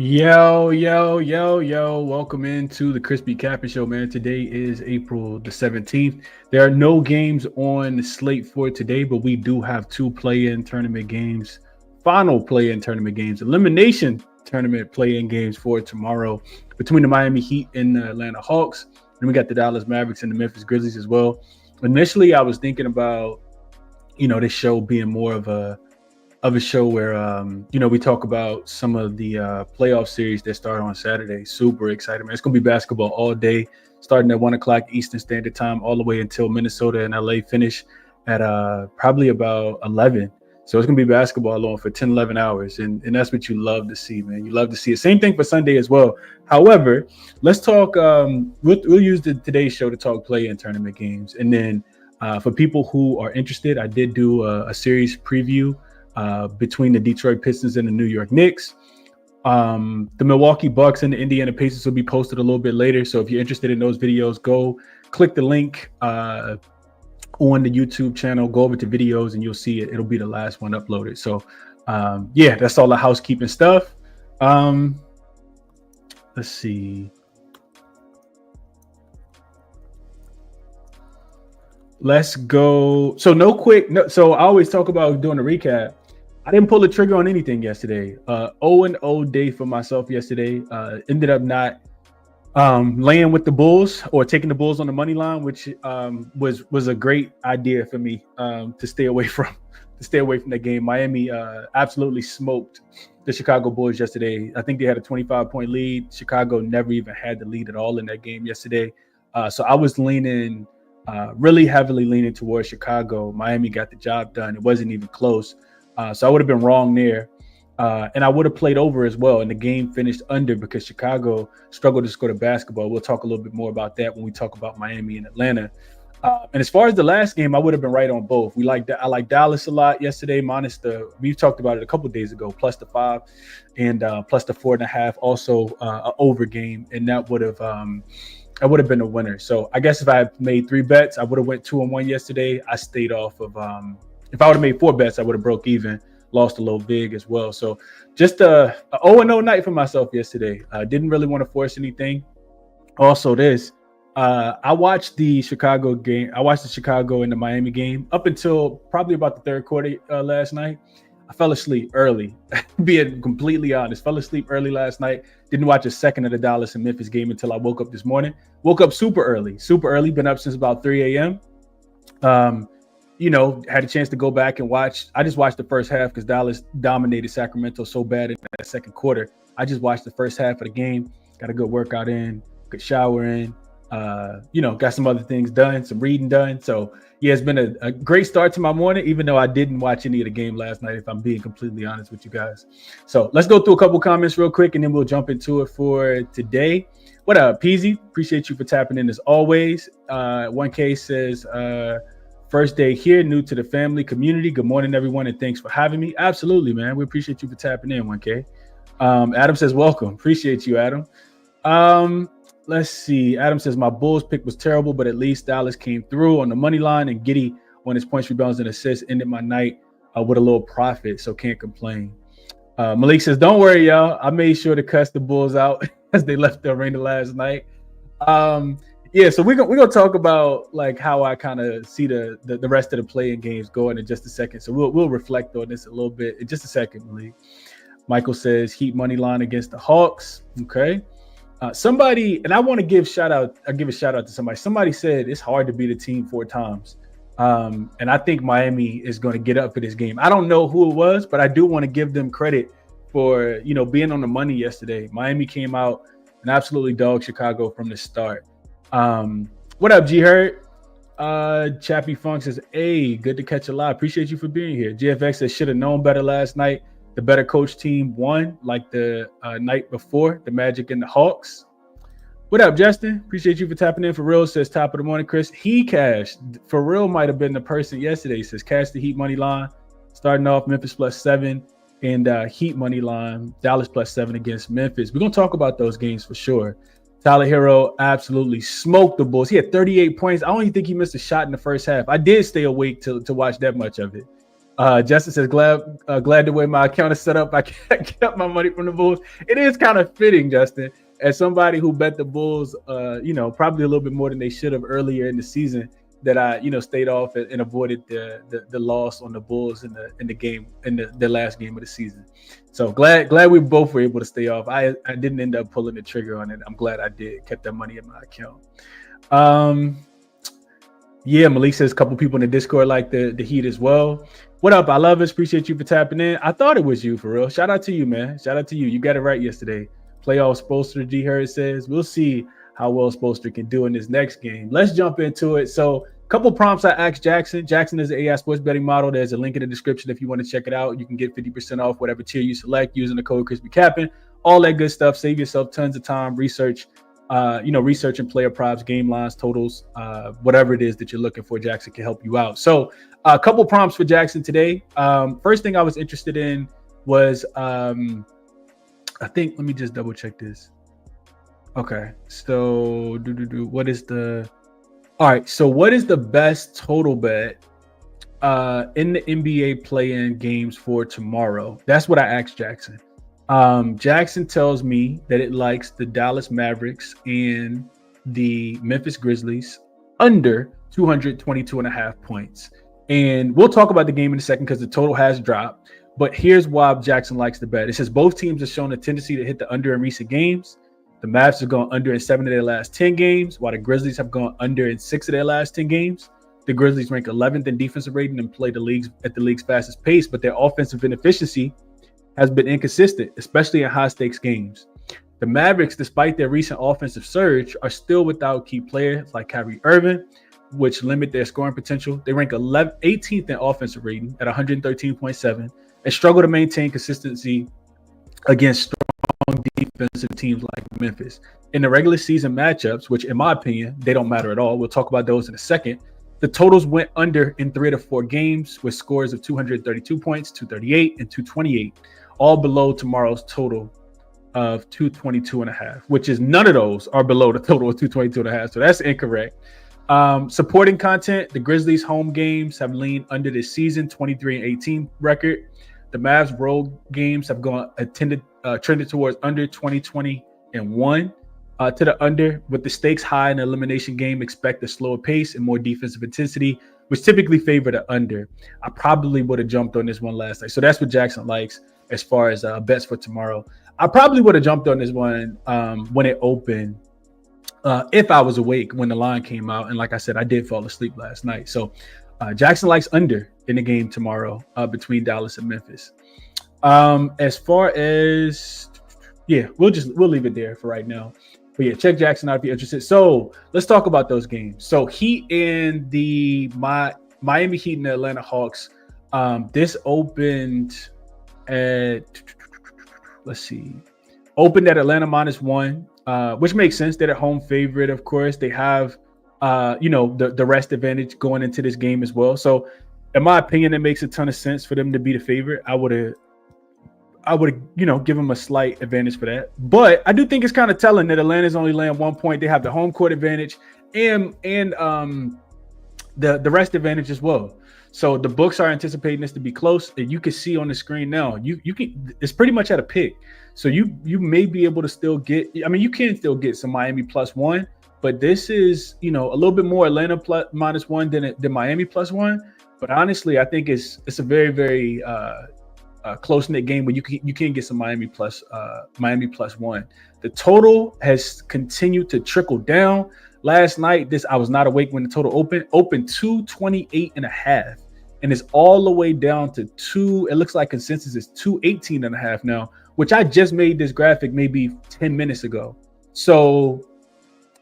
Yo, yo, yo, yo. Welcome into the ChrisBeCappinn Show, man. Today is April the 17th. There are no games on the slate for today, but we do have two play-in tournament games, final play-in tournament games, elimination tournament play-in games for tomorrow between the Miami Heat and the Atlanta Hawks. And we got the Dallas Mavericks and the Memphis Grizzlies as well. Initially, I was thinking about, this show being more of a show where we talk about some of the playoff series that start on Saturday. Super excited, man. It's gonna be basketball all day, starting at 1 o'clock Eastern Standard Time, all the way until Minnesota and LA finish at probably about 11. So it's gonna be basketball on for 10, 11 hours, and that's what you love to see, man. You love to see it. Same thing for Sunday as well. However, let's talk. We'll use today's show to talk play-in tournament games, and then for people who are interested, I did do a series preview between the Detroit Pistons and the New York Knicks. The Milwaukee Bucks and the Indiana Pacers will be posted a little bit later. So if you're interested in those videos, go click the link on the YouTube channel, go over to videos and you'll see it. It'll be the last one uploaded. So that's all the housekeeping stuff. Let's see. Let's go. So so I always talk about doing a recap. I didn't pull the trigger on anything yesterday. 0-0 day for myself yesterday. Ended up not laying with the Bulls or taking the Bulls on the money line, which was a great idea for me to stay away from that game. Miami absolutely smoked the Chicago Bulls yesterday. I think they had a 25-point lead. Chicago never even had the lead at all in that game yesterday. So I was really heavily leaning towards Chicago. Miami got the job done. It wasn't even close. So I would have been wrong there. And I would have played over as well. And the game finished under because Chicago struggled to score the basketball. We'll talk a little bit more about that when we talk about Miami and Atlanta. And as far as the last game, I would have been right on both. I like Dallas a lot yesterday, we talked about it a couple of days ago, plus the 5 and plus the 4.5, also an over game. And that would have been a winner. So I guess if I had made 3 bets, I would have went 2-1 yesterday. I stayed off of if I would have made 4 bets, I would have broke even, lost a little big as well. So just a 0-0 night for myself yesterday. I didn't really want to force anything. Also I watched the Chicago game. I watched the Chicago and the Miami game up until probably about the third quarter last night. I fell asleep early, being completely honest. Fell asleep early last night. Didn't watch a second of the Dallas and Memphis game until I woke up this morning. Woke up super early. Been up since about 3 a.m. Had a chance to go back and watch. I just watched the first half because Dallas dominated Sacramento so bad in that second quarter. I just watched the first half of the game. Got a good workout in, good shower in. Got some other things done, some reading done. So yeah, it's been a great start to my morning, even though I didn't watch any of the game last night, if I'm being completely honest with you guys. So let's go through a couple comments real quick and then we'll jump into it for today. What up, Peasy? Appreciate you for tapping in as always. 1K says, first day here, new to the family community. Good morning, everyone, and thanks for having me. Absolutely, man. We appreciate you for tapping in, 1K. Adam says, welcome. Appreciate you, Adam. Let's see. Adam says, my Bulls pick was terrible, but at least Dallas came through on the money line, and Giddey on his points, rebounds, and assists ended my night with a little profit, so can't complain. Malik says, don't worry, y'all. I made sure to cuss the Bulls out as they left the arena last night. So we're gonna talk about like how I kind of see the rest of the play-in games going in just a second. So we'll reflect on this a little bit in just a second, Malik. Michael says Heat money line against the Hawks. Okay. Somebody, and I want to give a shout out to somebody. Somebody said it's hard to beat a team 4 times. And I think Miami is going to get up for this game. I don't know who it was, but I do want to give them credit for, being on the money yesterday. Miami came out and absolutely dogged Chicago from the start. What up, G Hurt? Chappie Funk says, hey, good to catch a lot. Appreciate you for being here. GFX says, should have known better last night. The better coach team won like the night before, the Magic and the Hawks. What up, Justin? Appreciate you for tapping in. For real says top of the morning, Chris. He cashed. For real might have been the person yesterday. Says cash the Heat money line. Starting off Memphis +7 and Heat money line, Dallas +7 against Memphis. We're going to talk about those games for sure. Tyler Hero absolutely smoked the Bulls. He had 38 points. I don't even think he missed a shot in the first half. I did stay awake to watch that much of it. Justin says, glad the way my account is set up, I kept my money from the Bulls. It is kind of fitting, Justin, as somebody who bet the Bulls, probably a little bit more than they should have earlier in the season, that I, stayed off and avoided the loss on the Bulls in the game, in the last game of the season. So glad we both were able to stay off. I didn't end up pulling the trigger on it. I'm glad I did. Kept that money in my account. Yeah, Malik says a couple people in the Discord like the Heat as well. What up? I love us. Appreciate you for tapping in. I thought it was you, for real. Shout out to you, man. Shout out to you. You got it right yesterday. Playoff Spoelstra, G. Hurd says. We'll see how well Spoelstra can do in this next game. Let's jump into it. So a couple prompts I asked JaXon. JaXon is an AI sports betting model. There's a link in the description if you want to check it out. You can get 50% off whatever tier you select using the code ChrisBeCappinn. All that good stuff. Save yourself tons of time, researching player props, game lines, totals, whatever it is that you're looking for. JaXon can help you out. So a couple prompts for JaXon today. First thing I was interested in was, I think, let me just double check this. Okay. So what is the best total bet in the NBA play-in games for tomorrow? That's what I asked JaXon. JaXon tells me that it likes the Dallas Mavericks and the Memphis Grizzlies under 222.5 points. And we'll talk about the game in a second because the total has dropped. But here's why JaXon likes the bet. It says both teams have shown a tendency to hit the under in recent games. The Mavs have gone under in 7 of their last 10 games, while the Grizzlies have gone under in 6 of their last 10 games. The Grizzlies rank 11th in defensive rating and play at the league's fastest pace, but their offensive inefficiency has been inconsistent, especially in high-stakes games. The Mavericks, despite their recent offensive surge, are still without key players like Kyrie Irving, which limit their scoring potential. They rank 18th in offensive rating at 113.7 and struggle to maintain consistency against strong defensive teams like Memphis. In the regular season matchups, which in my opinion, they don't matter at all. We'll talk about those in a second. The totals went under in 3 to 4 games with scores of 232 points, 238, and 228, all below tomorrow's total of 222.5, which is none of those are below the total of 222.5. So that's incorrect. Supporting content, the Grizzlies home games have leaned under this season, 23-18 record. The Mavs road games have trended towards under 20-21 to the under. With the stakes high in the elimination game, expect a slower pace and more defensive intensity, which typically favor the under. I probably would have jumped on this one last night. So that's what JaXon likes as far as bets for tomorrow. I probably would have jumped on this one when it opened if I was awake when the line came out. And like I said, I did fall asleep last night. So JaXon likes under in the game tomorrow between Dallas and Memphis. As far as, we'll leave it there for right now. But yeah, check JaXon out if you're interested. So let's talk about those games. So Heat and the Miami Heat and the Atlanta Hawks. This opened at, opened at Atlanta -1, which makes sense. They're a home favorite, of course. They have, the rest advantage going into this game as well. So in my opinion, it makes a ton of sense for them to be the favorite. I would have, give them a slight advantage for that. But I do think it's kind of telling that Atlanta's only laying 1 point. They have the home court advantage and the rest advantage as well. So the books are anticipating this to be close. And you can see on the screen now, you can, it's pretty much at a pick. So you may be able to still get, you can still get some Miami +1, but this is, a little bit more Atlanta -1 than Miami +1. But honestly, I think it's a very, very close-knit game where you can get some Miami +1. The total has continued to trickle down. Last night, I was not awake when the total opened 228.5, and it's all the way down to it looks like consensus is 218.5 now, which I just made this graphic maybe 10 minutes ago. So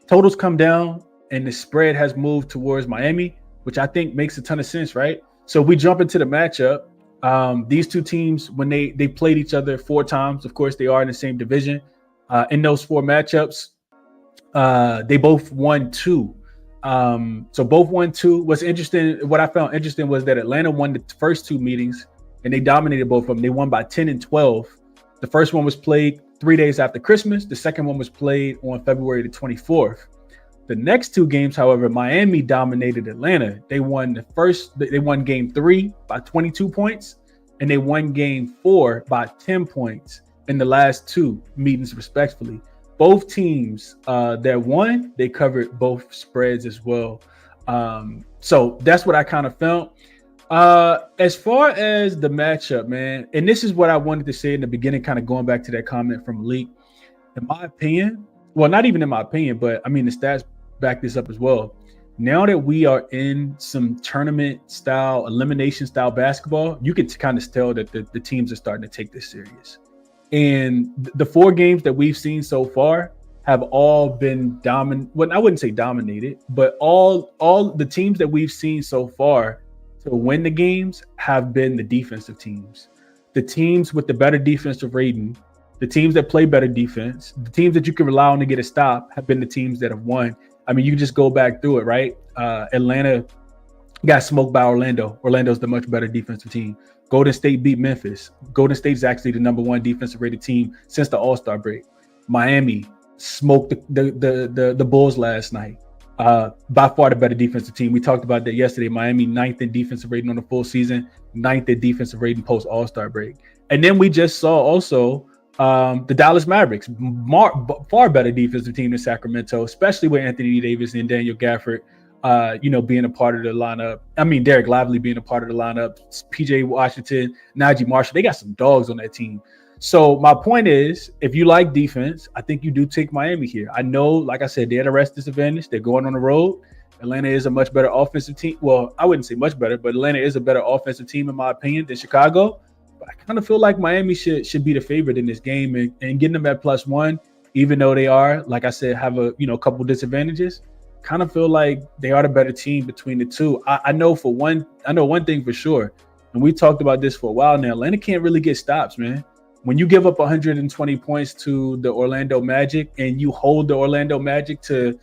totals come down and the spread has moved towards Miami, which I think makes a ton of sense, right? So we jump into the matchup. These two teams, when they played each other 4 times, of course, they are in the same division. In those 4 matchups, they both won 2. So both won 2. What I found interesting was that Atlanta won the first 2 meetings and they dominated both of them. They won by 10 and 12. The first one was played 3 days after Christmas. The second one was played on February the 24th. The next two games, however, Miami dominated Atlanta. They won game 3 by 22 points, and they won game 4 by 10 points in the last two meetings, respectively. Both teams that won, they covered both spreads as well. So that's what I kind of felt. As far as the matchup, man, and this is what I wanted to say in the beginning, kind of going back to that comment from Malik. In my opinion, well, not even in my opinion, but I mean, the stats back this up as well. Now that we are in some tournament style, elimination style basketball, you can kind of tell that the teams are starting to take this serious. And the 4 games that we've seen so far have all been well, I wouldn't say dominated, but all the teams that we've seen so far to win the games have been the defensive teams. The teams with the better defensive rating, the teams that play better defense, the teams that you can rely on to get a stop have been the teams that have won. I mean, you can just go back through it, right? Atlanta got smoked by Orlando. Orlando's the much better defensive team. Golden State beat Memphis. Golden State's actually the number 1 defensive rated team since the All-Star break. Miami smoked the Bulls last night. By far the better defensive team. We talked about that yesterday. Miami 9th in defensive rating on the full season, 9th in defensive rating post All-Star break. And then we just saw also the Dallas Mavericks, far better defensive team than Sacramento, especially with Anthony Davis and Daniel Gafford, being a part of the lineup. I mean, Derek Lively being a part of the lineup, PJ Washington, Najee Marshall. They got some dogs on that team. So my point is, if you like defense, I think you do take Miami here. I know, like I said, they're at a rest disadvantage. They're going on the road. Atlanta is a much better offensive team. Well, I wouldn't say much better, but Atlanta is a better offensive team, in my opinion, than Chicago. But I kind of feel like Miami should be the favorite in this game, and getting them at +1, even though they are, like I said, have a couple disadvantages. Kind of feel like they are the better team between the two. I know one thing for sure, and we talked about this for a while now. Atlanta can't really get stops, man. When you give up 120 points to the Orlando Magic and you hold the Orlando Magic to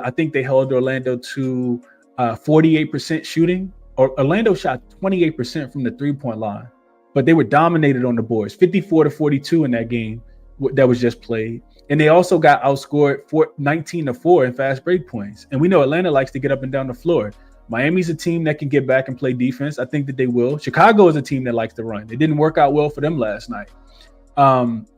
I think they held Orlando to 48% shooting. Orlando shot 28% from the 3-point line, but they were dominated on the boards, 54-42 in that game that was just played. And they also got outscored 19-4 in fast break points. And we know Atlanta likes to get up and down the floor. Miami's a team that can get back and play defense. I think that they will. Chicago is a team that likes to run. It didn't work out well for them last night.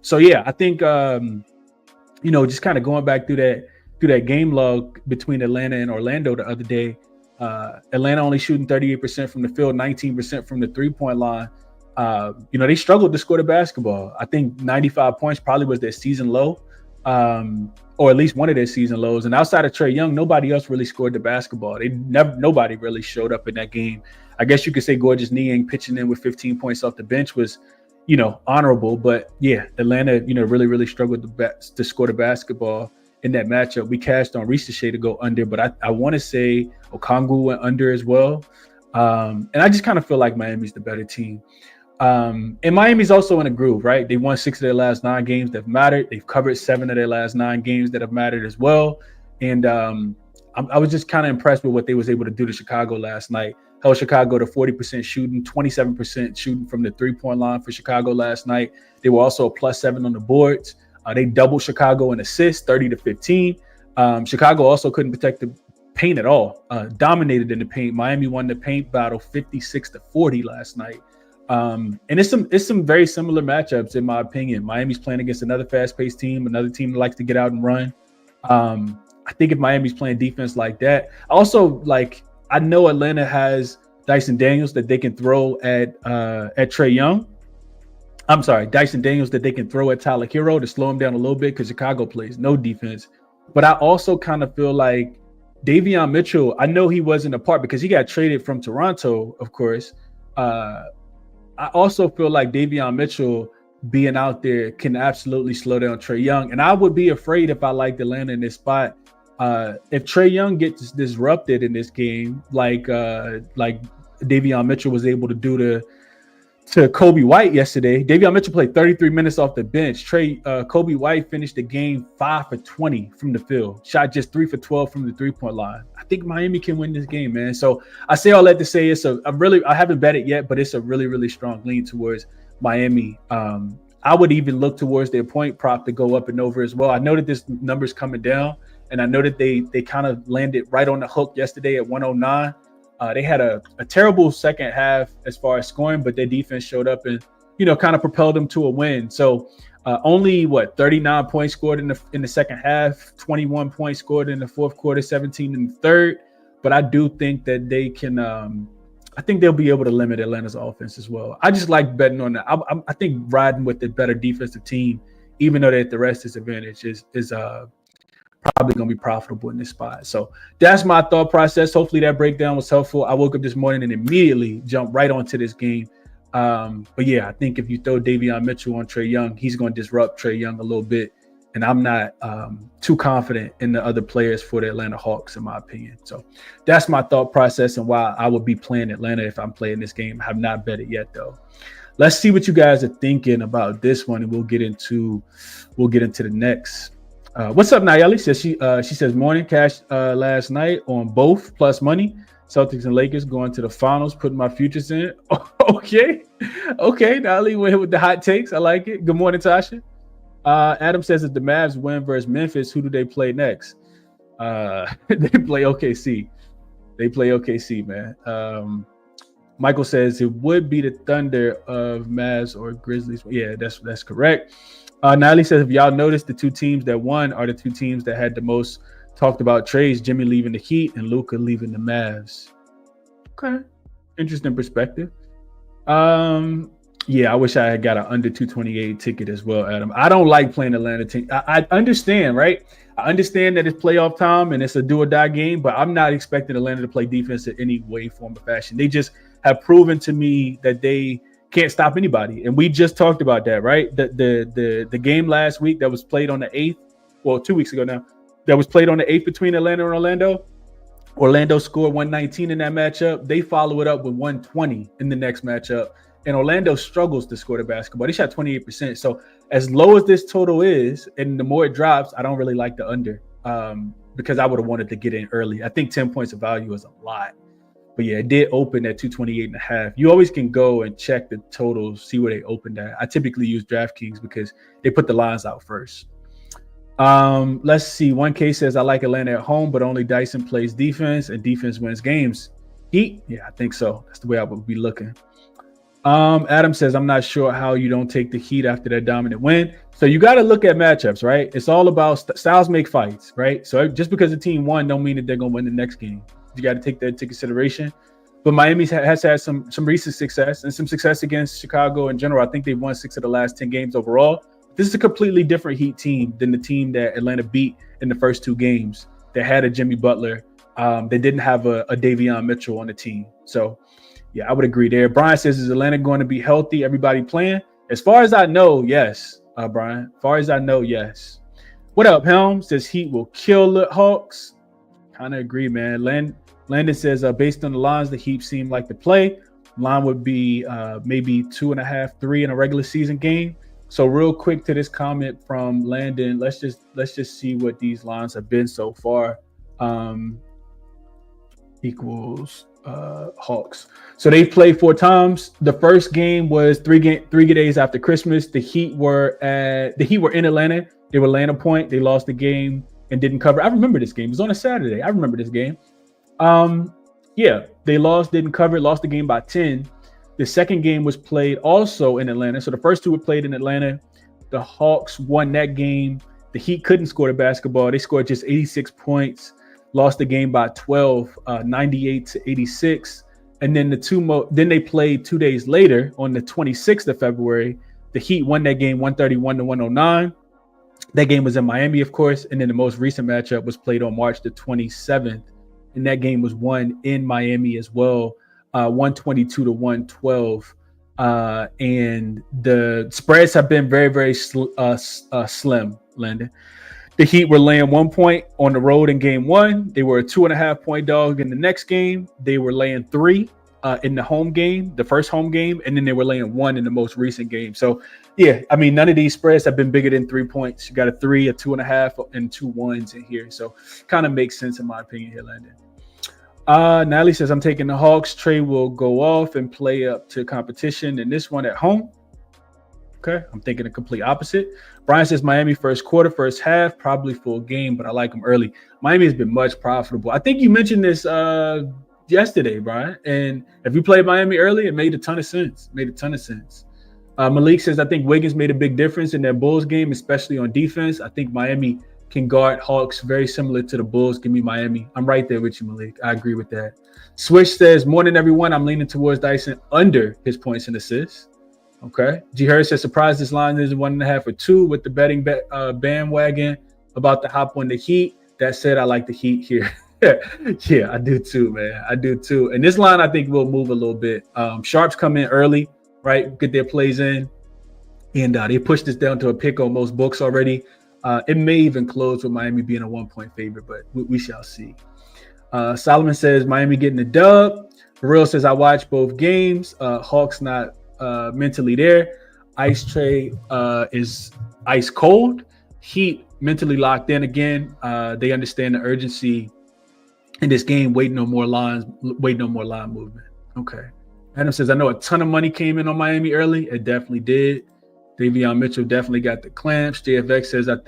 So yeah, I think just kind of going back through that game log between Atlanta and Orlando the other day. Atlanta only shooting 38% from the field, 19% from the 3-point line. They struggled to score the basketball. I think 95 points probably was their season low, or at least one of their season lows. And outside of Trae Young, nobody else really scored the basketball. Nobody really showed up in that game. I guess you could say Gorgeous Niang pitching in with 15 points off the bench was, honorable. But yeah, Atlanta, really, really struggled to score the basketball in that matchup. We cashed on Riche to go under, but I want to say Okongwu went under as well. And I just kind of feel like Miami's the better team. And Miami's also in a groove, right? They won 6 of their last 9 games that have mattered. They've covered 7 of their last 9 games that have mattered as well. And I was just kind of impressed with what they was able to do to Chicago last night. Held Chicago to 40% shooting, 27% shooting from the 3-point line for Chicago last night. They were also a +7 on the boards. They doubled Chicago in assists, 30-15. Chicago also couldn't protect the paint at all. Dominated in the paint. Miami won the paint battle 56-40 last night. And it's some very similar matchups in my opinion. Miami's playing against another fast-paced team, another team that likes to get out and run. I think if Miami's playing defense like that, I know Atlanta has Dyson Daniels that they can throw at Trae Young. I'm sorry, Dyson Daniels that they can throw at Tyler Hero to slow him down a little bit because Chicago plays no defense. But I also kind of feel like Davion Mitchell, I know he wasn't a part because he got traded from Toronto, of course. I also feel like Davion Mitchell being out there can absolutely slow down Trae Young. And I would be afraid if I liked Atlanta in this spot. If Trae Young gets disrupted in this game, like Davion Mitchell was able to do to Kobe White yesterday. Davion Mitchell played 33 minutes off the bench. Kobe White finished the game 5 for 20 from the field. Shot just 3 for 12 from the 3-point line. I think Miami can win this game, man. So I say all that to say I haven't bet it yet, but it's a really, really strong lean towards Miami. I would even look towards their point prop to go up and over as well. I know that this number's coming down, And I know that they kind of landed right on the hook yesterday at 109. They had a terrible second half as far as scoring, but their defense showed up and, kind of propelled them to a win. So only 39 points scored in the second half, 21 points scored in the fourth quarter, 17 in the third. But I do think that they can. I think they'll be able to limit Atlanta's offense as well. I just like betting on that. I think riding with the better defensive team, even though they're at the rest disadvantage, is probably going to be profitable in this spot. So that's my thought process. Hopefully that breakdown was helpful. I woke up this morning and immediately jumped right onto this game. But yeah, I think if you throw Davion Mitchell on Trae Young, he's going to disrupt Trae Young a little bit. And I'm not too confident in the other players for the Atlanta Hawks, in my opinion. So that's my thought process and why I would be playing Atlanta if I'm playing this game. I have not bet it yet, though. Let's see what you guys are thinking about this one, and we'll get into the next. What's up, Nayeli? She says morning cash last night on both plus money. Celtics and Lakers going to the finals, putting my futures in. Okay. Nayeli went with the hot takes. I like it. Good morning, Tasha. Adam says if the Mavs win versus Memphis, who do they play next? They play OKC. Man. Michael says it would be the Thunder of Mavs or Grizzlies. Yeah, that's correct. Niley says if y'all noticed, the two teams that won are the two teams that had the most talked about trades. Jimmy leaving the Heat and Luka leaving the Mavs. Okay, interesting perspective. Yeah, I wish I had got an under 228 ticket as well, Adam. I don't like playing Atlanta team. I understand, right? I understand that it's playoff time and it's a do or die game, but I'm not expecting Atlanta to play defense in any way, form, or fashion. They just have proven to me that they can't stop anybody. And we just talked about that, right? The game last week that was played on the 8th, well, 2 weeks ago now, that was played on the 8th between Atlanta and Orlando. Orlando scored 119 in that matchup. They follow it up with 120 in the next matchup. And Orlando struggles to score the basketball. They shot 28%. So as low as this total is, and the more it drops, I don't really like the under because I would have wanted to get in early. I think 10 points of value is a lot. But yeah, it did open at 228.5. You always can go and check the totals, see where they opened at. I typically use DraftKings because they put the lines out first. Let's see. 1K says I like Atlanta at home, but only Dyson plays defense and defense wins games. Heat? Yeah, I think so. That's the way I would be looking. Adam says, I'm not sure how you don't take the Heat after that dominant win. So you got to look at matchups, right? It's all about styles make fights, right? So just because the team won don't mean that they're going to win the next game. You got to take that into consideration. But Miami has had some recent success and some success against Chicago in general. I think they've won 6 of the last 10 games overall. This is a completely different Heat team than the team that Atlanta beat in the first 2 games. They had a Jimmy Butler. They didn't have a Davion Mitchell on the team. So yeah, I would agree there. Brian says, is Atlanta going to be healthy? Everybody playing? As far as I know, yes, Brian. As far as I know, yes. What up, Helm? Says Heat will kill the Hawks. Kind of agree, man. Landon says, based on the lines, the Heat seem like the play. Line would be maybe 2.5, 3 in a regular season game. So real quick to this comment from Landon, let's just see what these lines have been so far. Equals Hawks. So they played 4 times. The first game was 3 days after Christmas. The Heat were in Atlanta. They were laying a point. They lost the game and didn't cover. I remember this game. It was on a Saturday. I remember this game. Yeah, they didn't cover, lost the game by 10. The second game was played also in Atlanta. So the first 2 were played in Atlanta. The Hawks won that game. The Heat couldn't score the basketball. They scored just 86 points. Lost the game by 12, 98-86. And then then they played 2 days later on the 26th of February. The Heat won that game 131-109. That game was in Miami, of course. And then the most recent matchup was played on March the 27th. And that game was won in Miami as well, 122-112. And the spreads have been very, very slim, Landon. The Heat were laying 1 point on the road in game 1. They were a 2.5 point dog in the next game. They were laying 3 in the home game, the first home game, and then they were laying 1 in the most recent game. So, yeah, I mean, none of these spreads have been bigger than 3 points. You got a 3, a 2.5, and 2 1s in here. So, kind of makes sense in my opinion here, Landon. Natalie says, I'm taking the Hawks. Trae will go off and play up to competition in this one at home. Okay, I'm thinking the complete opposite. Brian says Miami first quarter, first half, probably full game, but I like them early. Miami has been much profitable. I think you mentioned this yesterday, Brian. And if you played Miami early, it made a ton of sense. Malik says, I think Wiggins made a big difference in their Bulls game, especially on defense. I think Miami can guard Hawks very similar to the Bulls. Give me Miami. I'm right there with you, Malik. I agree with that. Switch says, morning, everyone. I'm leaning towards Dyson under his points and assists. Okay. G. Harris says, surprised this line is 1.5 or 2 with the betting bandwagon about to hop on the Heat. That said, I like the Heat here. Yeah, I do too, man. I do too. And this line, I think, will move a little bit. Sharps come in early, right? Get their plays in. And they pushed this down to a pick on most books already. It may even close with Miami being a 1-point favorite, but we shall see. Solomon says Miami getting the dub. Real says I watched both games. Hawks not mentally there. Ice Tray is ice cold. Heat mentally locked in again. They understand the urgency in this game. Waiting on more line movement. Okay. Adam says I know a ton of money came in on Miami early. It definitely did. Davion Mitchell definitely got the clamps. JFX says, I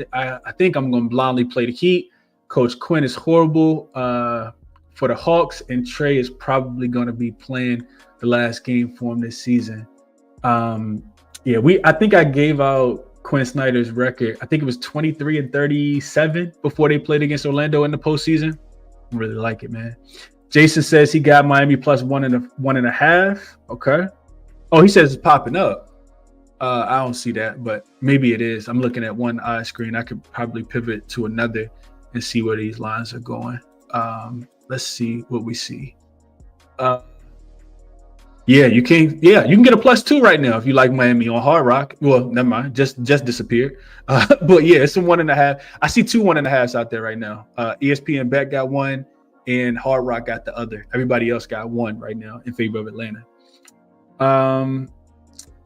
think I'm going to blindly play the Heat. Coach Quinn is horrible for the Hawks, and Trey is probably going to be playing the last game for him this season. I think I gave out Quinn Snyder's record. I think it was 23-37 before they played against Orlando in the postseason. I really like it, man. Jason says he got Miami plus 1.5. Okay. Oh, he says it's popping up. I don't see that, but maybe it is. I'm looking at one eye screen. I could probably pivot to another and see where these lines are going. Let's see what we see. You can get a +2 right now if you like Miami on Hard Rock. Well, never mind, just disappeared. But yeah, it's a 1.5. I see 2 1.5s out there right now. ESPN Bet got one, and Hard Rock got the other. Everybody else got one right now in favor of Atlanta.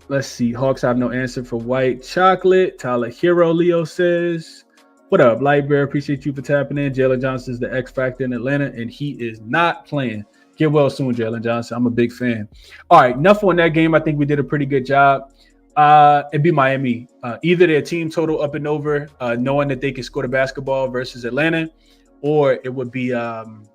Let's see. Hawks have no answer for white chocolate. Tyler Hero Leo says, what up, Lightbearer? Appreciate you for tapping in. Jalen Johnson's the X factor in Atlanta, and he is not playing. Get well soon, Jalen Johnson. I'm a big fan. All right, enough on that game. I think we did a pretty good job. It'd be Miami. Either their team total up and over, knowing that they can score the basketball versus Atlanta, or it would be taking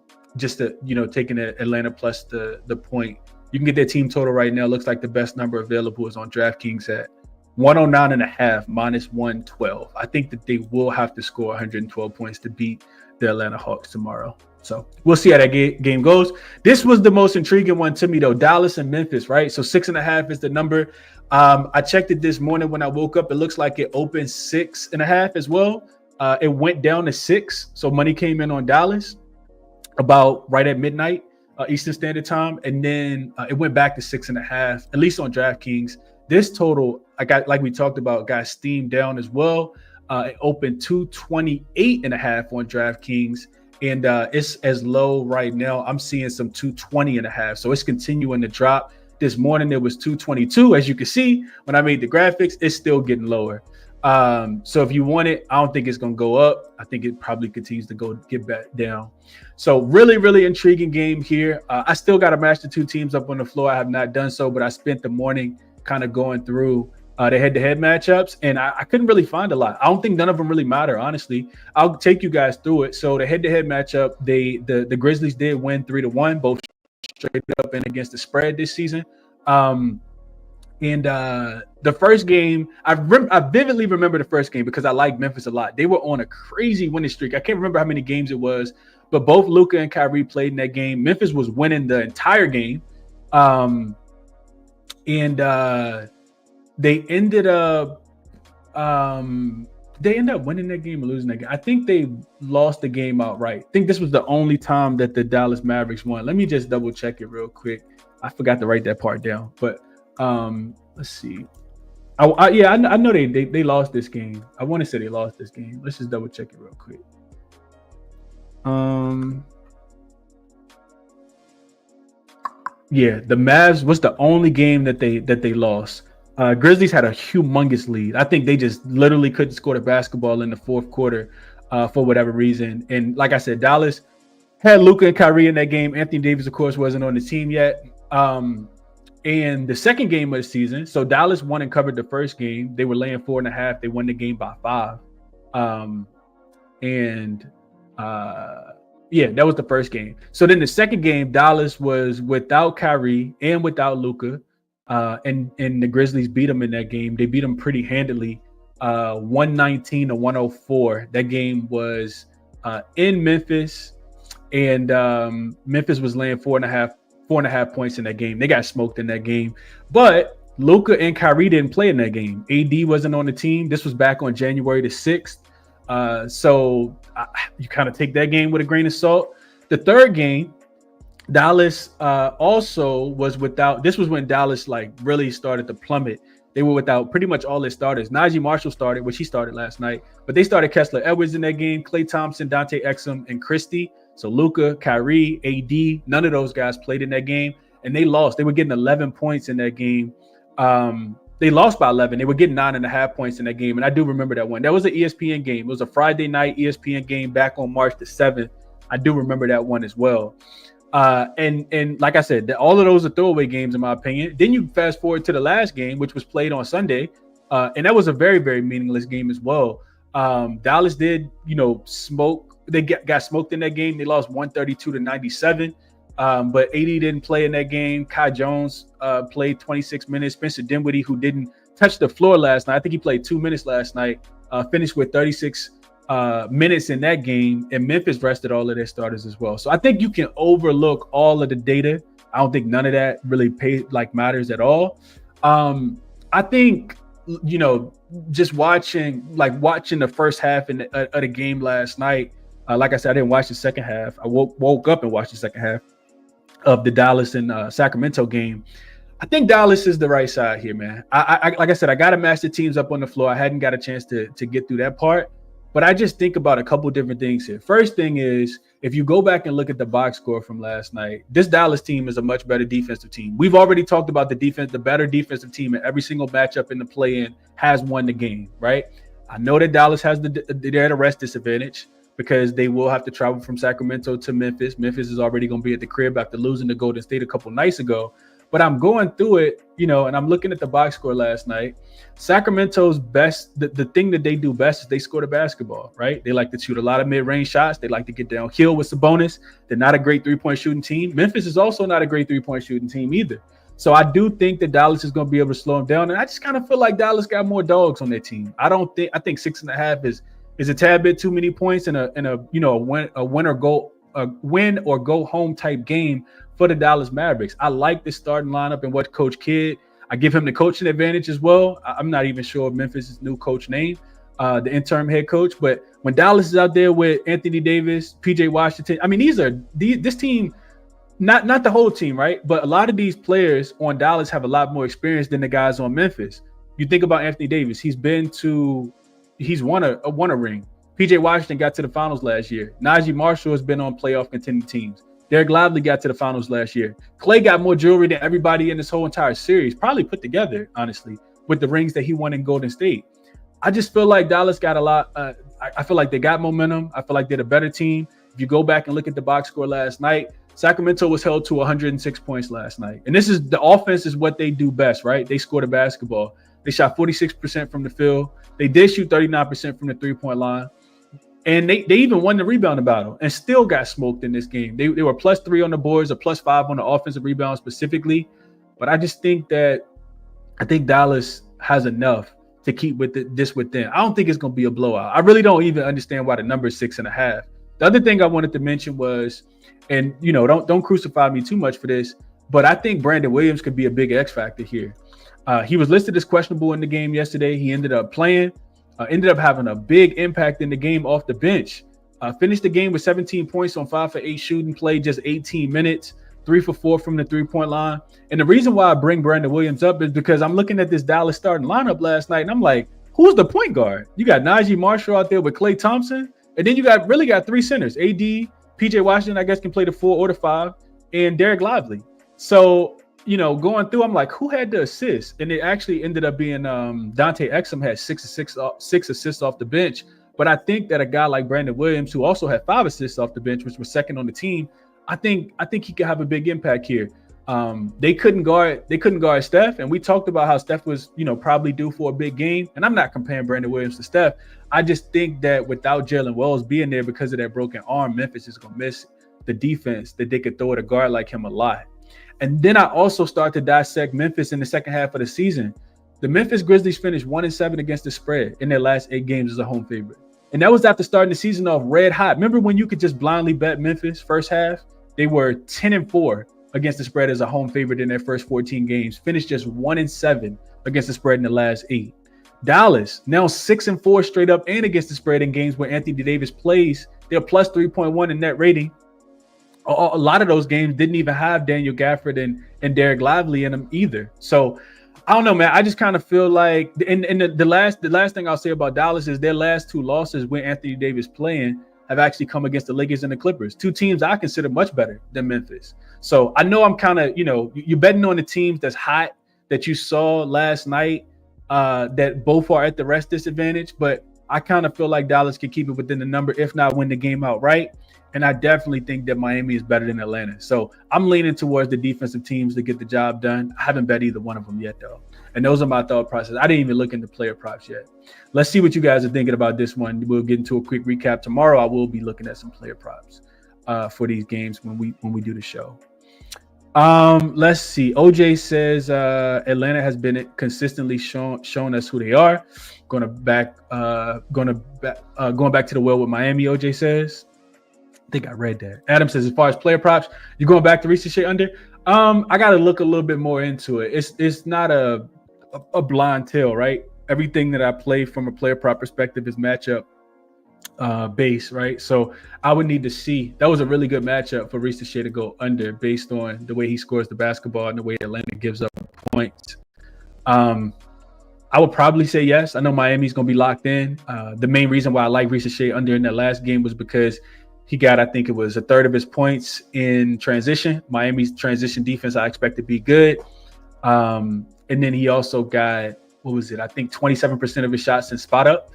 Atlanta plus the point. You can get their team total right now. Looks like the best number available is on DraftKings at 109.5 minus 112. I think that they will have to score 112 points to beat the Atlanta Hawks tomorrow. So we'll see how that game goes. This was the most intriguing one to me, though. Dallas and Memphis, right? So 6.5 is the number. I checked it this morning when I woke up. It looks like it opened 6.5 as well. It went down to 6. So money came in on Dallas about right at midnight. Eastern Standard Time, and then it went back to 6.5, at least on DraftKings. This total, like we talked about, got steamed down as well. It opened 228.5 on DraftKings, and it's as low right now. I'm seeing some 220.5, so it's continuing to drop. This morning it was 222, as you can see when I made the graphics. It's still getting lower. So if you want it, I don't think it's going to go up. I think it probably continues to get back down. So really, really intriguing game here. I still got to match the two teams up on the floor. I have not done so, but I spent the morning kind of going through the head-to-head matchups, and I couldn't really find a lot. I don't think none of them really matter, honestly. I'll take you guys through it. So the head-to-head matchup, the Grizzlies did win 3-1, both straight up and against the spread this season. And the first game, I vividly remember the first game because I like Memphis a lot. They were on a crazy winning streak. I can't remember how many games it was, but both Luka and Kyrie played in that game. Memphis was winning the entire game. And they ended up winning that game or losing that game. I think they lost the game outright. I think this was the only time that the Dallas Mavericks won. Let me just double check it real quick. I forgot to write that part down, but let's see. I know they lost this game. I want to say they lost this game. Let's just double check it real quick. The Mavs was the only game that they lost. Grizzlies had a humongous lead. I think they just literally couldn't score the basketball in the fourth quarter for whatever reason. And like I said, Dallas had Luka and Kyrie in that game. Anthony Davis, of course, wasn't on the team yet. And the second game of the season, so Dallas won and covered the first game. They were laying 4.5. They won the game by 5. That was the first game. So then the second game, Dallas was without Kyrie and without Luka. And the Grizzlies beat them in that game. They beat them pretty handily, 119-104. That game was in Memphis, and Memphis was laying 4.5 points in that game. They got smoked in that game. But Luka and Kyrie didn't play in that game. AD wasn't on the team. This was back on January the 6th. So you kind of take that game with a grain of salt. The third game, Dallas also was without. This was when Dallas like really started to plummet. They were without pretty much all their starters. Najee Marshall started, which he started last night, but they started Kessler Edwards in that game, Klay Thompson, Dante Exum, and Christie. So Luka, Kyrie, AD, none of those guys played in that game, and they lost. They were getting 11 points in that game. They lost by 11. They were getting 9.5 points in that game, and I do remember that one. That was an ESPN game. It was a Friday night ESPN game back on March the 7th. I do remember that one as well. And like I said, all of those are throwaway games in my opinion. Then you fast forward to the last game, which was played on Sunday, and that was a very, very meaningless game as well. Dallas did, smoke. They got smoked in that game. They lost 132-97. But AD didn't play in that game. Kai Jones played 26 minutes. Spencer Dinwiddie, who didn't touch the floor last night, I think he played 2 minutes last night, finished with 36 minutes in that game, and Memphis rested all of their starters as well. So I think you can overlook all of the data. I don't think none of that really matters at all. I think just watching the first half of the game last night. Like I said, I didn't watch the second half. I woke up and watched the second half of the Dallas and Sacramento game. I think Dallas is the right side here, man. I like I said, I got to match the teams up on the floor. I hadn't got a chance to get through that part. But I just think about a couple different things here. First thing is, if you go back and look at the box score from last night, this Dallas team is a much better defensive team. We've already talked about the defense. The better defensive team in every single matchup in the play-in has won the game, right? I know that Dallas has they're at a rest disadvantage because they will have to travel from Sacramento to Memphis. Memphis is already going to be at the crib after losing to Golden State a couple nights ago. But I'm going through it, and I'm looking at the box score last night. Sacramento's best, the thing that they do best is they score the basketball, right? They like to shoot a lot of mid-range shots. They like to get downhill with Sabonis. They're not a great three-point shooting team. Memphis is also not a great three-point shooting team either. So I do think that Dallas is going to be able to slow them down. And I just kind of feel like Dallas got more dogs on their team. I think 6.5 is a tad bit too many points in a win or go home type game for the Dallas Mavericks. I like the starting lineup and what Coach Kidd. I give him the coaching advantage as well. I'm not even sure of Memphis' new coach name, the interim head coach. But when Dallas is out there with Anthony Davis, PJ Washington, I mean, this team, not the whole team, right? But a lot of these players on Dallas have a lot more experience than the guys on Memphis. You think about Anthony Davis. He's won a ring. PJ Washington got to the finals last year. Najee Marshall has been on playoff contending teams. Derek Lively got to the finals last year. Klay got more jewelry than everybody in this whole entire series, probably put together, honestly, with the rings that he won in Golden State. I just feel like Dallas got a lot. I feel like they got momentum. I feel like they're the better team. If you go back and look at the box score last night, Sacramento was held to 106 points last night. And the offense is what they do best, right? They score the basketball. They shot 46% from the field. They did shoot 39% from the three-point line. And they even won the rebounding battle and still got smoked in this game. They were +3 on the boards, or +5 on the offensive rebound specifically. But I just think Dallas has enough to keep this within. I don't think it's going to be a blowout. I really don't even understand why the number is 6.5. The other thing I wanted to mention was, and don't crucify me too much for this, but I think Brandon Williams could be a big X factor here. He was listed as questionable in the game yesterday. He ended up playing. Ended up having a big impact in the game off the bench. Finished the game with 17 points on 5 for 8 shooting, played just 18 minutes, 3 for 4 from the three-point line. And the reason why I bring Brandon Williams up is because I'm looking at this Dallas starting lineup last night, and I'm like, who's the point guard? You got Najee Marshall out there with Klay Thompson, and then you got 3 centers. AD, PJ Washington, I guess, can play the 4 or the 5, and Derek Lively. So, going through, I'm like, who had the assist? And it actually ended up being Dante Exum had 6 assists off the bench. But I think that a guy like Brandon Williams, who also had 5 assists off the bench, which was second on the team, I think he could have a big impact here. They couldn't guard Steph, and we talked about how Steph was, probably due for a big game. And I'm not comparing Brandon Williams to Steph. I just think that without Jalen Wells being there because of that broken arm, Memphis is gonna miss the defense that they could throw at a guard like him a lot. And then I also start to dissect Memphis in the second half of the season. The Memphis Grizzlies finished 1-7 against the spread in their last 8 games as a home favorite. And that was after starting the season off red hot. Remember when you could just blindly bet Memphis first half? They were 10-4 against the spread as a home favorite in their first 14 games, finished just 1-7 against the spread in the last 8. Dallas, now 6-4 straight up and against the spread in games where Anthony Davis plays. They're plus 3.1 in net rating. A lot of those games didn't even have Daniel Gafford and Derek Lively in them either. So I don't know, man. I just kind of feel like, and the last thing I'll say about Dallas is their last 2 losses with Anthony Davis playing have actually come against the Lakers and the Clippers, 2 teams I consider much better than Memphis. So I know I'm kind of, you're betting on the teams that's hot that you saw last night, that both are at the rest disadvantage, but I kind of feel like Dallas can keep it within the number, if not win the game outright. And I definitely think that Miami is better than Atlanta. So I'm leaning towards the defensive teams to get the job done. I haven't bet either one of them yet, though. And those are my thought process. I didn't even look into player props yet. Let's see what you guys are thinking about this one. We'll get into a quick recap tomorrow. I will be looking at some player props for these games when we do the show. Let's see. OJ says Atlanta has been consistently shown us who they are. Going back to the well with Miami. OJ says. I think I read that. Adam says, as far as player props, you're going back to Ricochet under. I got to look a little bit more into it. It's not a blind tale, right? Everything that I play from a player prop perspective is matchup base, right? So I would need to see. That was a really good matchup for Ricochet to go under based on the way he scores the basketball and the way Atlanta gives up points. I would probably say yes. I know Miami's going to be locked in. The main reason why I like Ricochet under in that last game was because he got, I think it was a third of his points in transition. Miami's transition defense I expect to be good. And then he also got, I think 27% of his shots in spot up.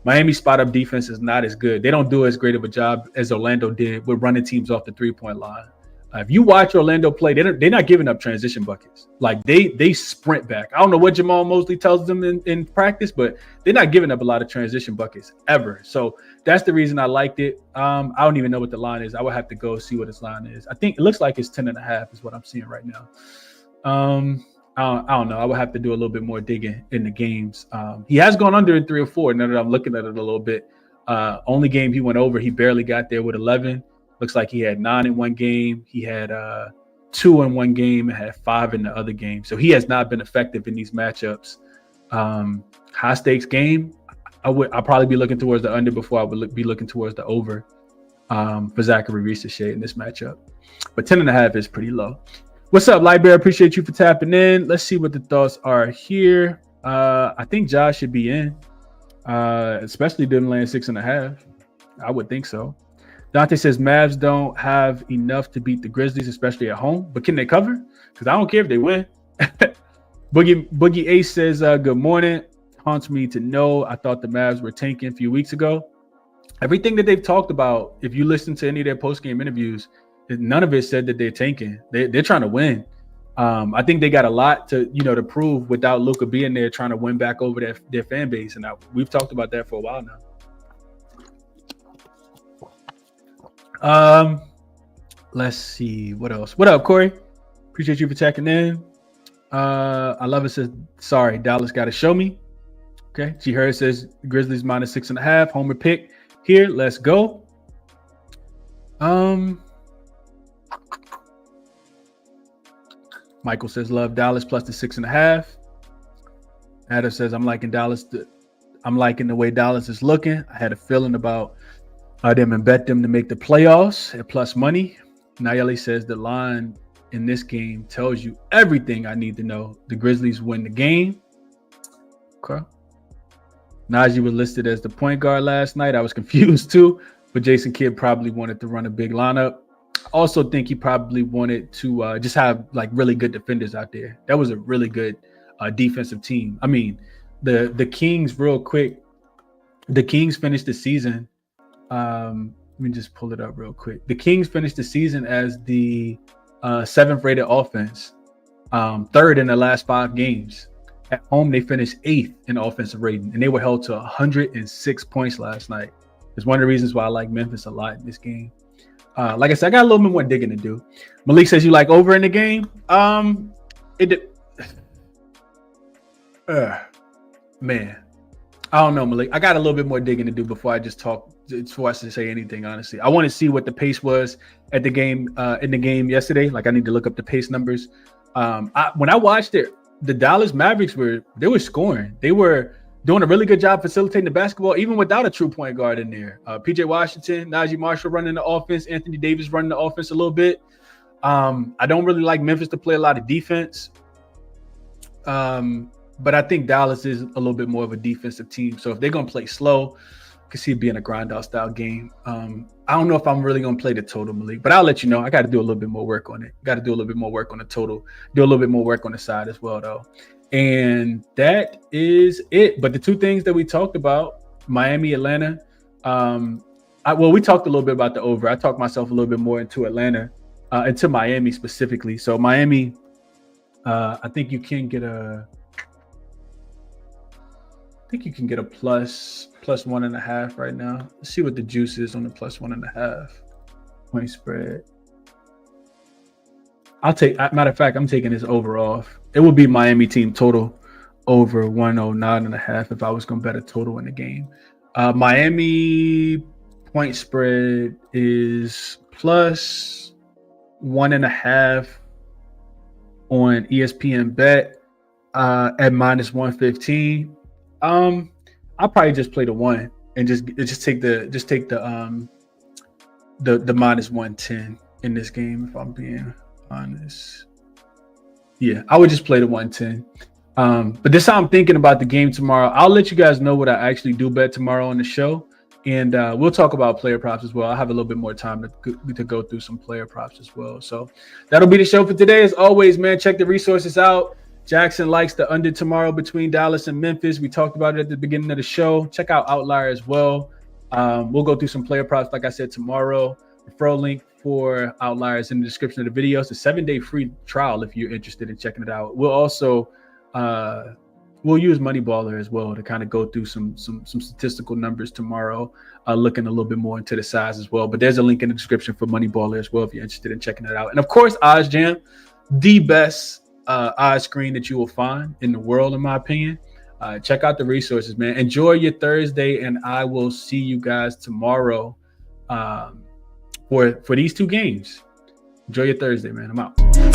Miami's spot up defense is not as good. They don't do as great of a job as Orlando did with running teams off the 3-point line. If you watch Orlando play, they're not giving up transition buckets. Like they sprint back. I don't know what Jamal Mosley tells them in practice, but they're not giving up a lot of transition buckets ever. So that's the reason I liked it. I don't even know what the line is. I would have to go see what his line is. I think it looks like it's 10.5 is what I'm seeing right now. I don't know. I would have to do a little bit more digging in the games. He has gone under in 3 or 4. Now that I'm looking at it a little bit, only game he went over, he barely got there with 11. Looks like he had 9 in one game. He had 2 in one game and had 5 in the other game. So he has not been effective in these matchups. High stakes game, I'll probably be looking towards the under before I would be looking towards the over for Zachary Ricochet in this matchup. But 10.5 is pretty low. What's up, Lightbear? Appreciate you for tapping in. Let's see what the thoughts are here. I think Josh should be in, especially didn't land 6.5. I would think so. Dante says Mavs don't have enough to beat the Grizzlies, especially at home. But can they cover? Because I don't care if they win. Boogie Ace says, good morning. Haunts me to know. I thought the Mavs were tanking a few weeks ago. Everything that they've talked about, if you listen to any of their post-game interviews, none of it said that they're tanking. They're trying to win. I think they got a lot to prove without Luka being there trying to win back over their fan base. And we've talked about that for a while now. Let's see what else. What up, Corey? Appreciate you for checking in. I love it. Says sorry, Dallas got to show me. Okay, G Heard says Grizzlies minus 6.5. Homer pick here. Let's go. Michael says love Dallas plus the 6.5. Adam says I'm liking Dallas. I'm liking the way Dallas is looking. I had a feeling about them and bet them to make the playoffs at plus money. Nayeli says the line in this game tells you everything I need to know. The Grizzlies win the game. Okay. Najee was listed as the point guard last night. I was confused too, but Jason Kidd probably wanted to run a big lineup. Also think he probably wanted to just have like really good defenders out there. That was a really good defensive team. I mean, the Kings, real quick, the Kings finished the season. Let me just pull it up real quick. The Kings finished the season as the 7th rated offense, 3rd in the last 5 games. At home, they finished 8th in offensive rating, and they were held to 106 points last night. It's one of the reasons why I like Memphis a lot in this game. Like I said, I got a little bit more digging to do. Malik says you like over in the game. Man, I don't know, Malik. I got a little bit more digging to do before I just talk. Before I say anything, honestly, I want to see what the pace was at the game in the game yesterday. Like I need to look up the pace numbers. When I watched it, the Dallas Mavericks were scoring. They were doing a really good job facilitating the basketball, even without a true point guard in there. PJ Washington, Najee Marshall running the offense, Anthony Davis running the offense a little bit. I don't really like Memphis to play a lot of defense. But I think Dallas is a little bit more of a defensive team. So if they're going to play slow, I can see it being a grind-out style game. I don't know if I'm really going to play the total, Malik, but I'll let you know. I got to do a little bit more work on it. Got to do a little bit more work on the total. Do a little bit more work on the side as well, though. And that is it. But the two things that we talked about, Miami, Atlanta. We talked a little bit about the over. I talked myself a little bit more into Atlanta, into Miami specifically. So Miami, I think you can get a plus 1.5 right now. Let's see what the juice is on the plus 1.5 point spread. Matter of fact, I'm taking this over off. It would be Miami team total over 109.5 if I was going to bet a total in the game. Miami point spread is plus 1.5 on ESPN bet at minus 115. I'll probably just play the 1 and just take the minus 110 in this game if I'm being honest. Yeah, I would just play the 110. But this is how I'm thinking about the game tomorrow. I'll let you guys know what I actually do bet tomorrow on the show, and we'll talk about player props as well. I'll have a little bit more time to go through some player props as well. So that'll be the show for today. As always, man, check the resources out. jaXon likes the under tomorrow between Dallas and Memphis. We talked about it at the beginning of the show. Check out Outlier as well. We'll go through some player props, like I said, tomorrow. Referral link for Outliers in the description of the video. It's a 7-day free trial if you're interested in checking it out. We'll also we'll use Moneyballer as well to kind of go through some statistical numbers tomorrow, looking a little bit more into the size as well. But there's a link in the description for Moneyballer as well if you're interested in checking it out. And of course, OddsJam, the best odds screen that you will find in the world, in my opinion. Check out the resources, man. Enjoy your Thursday, and I will see you guys tomorrow for these two games. Enjoy your Thursday, man. I'm out.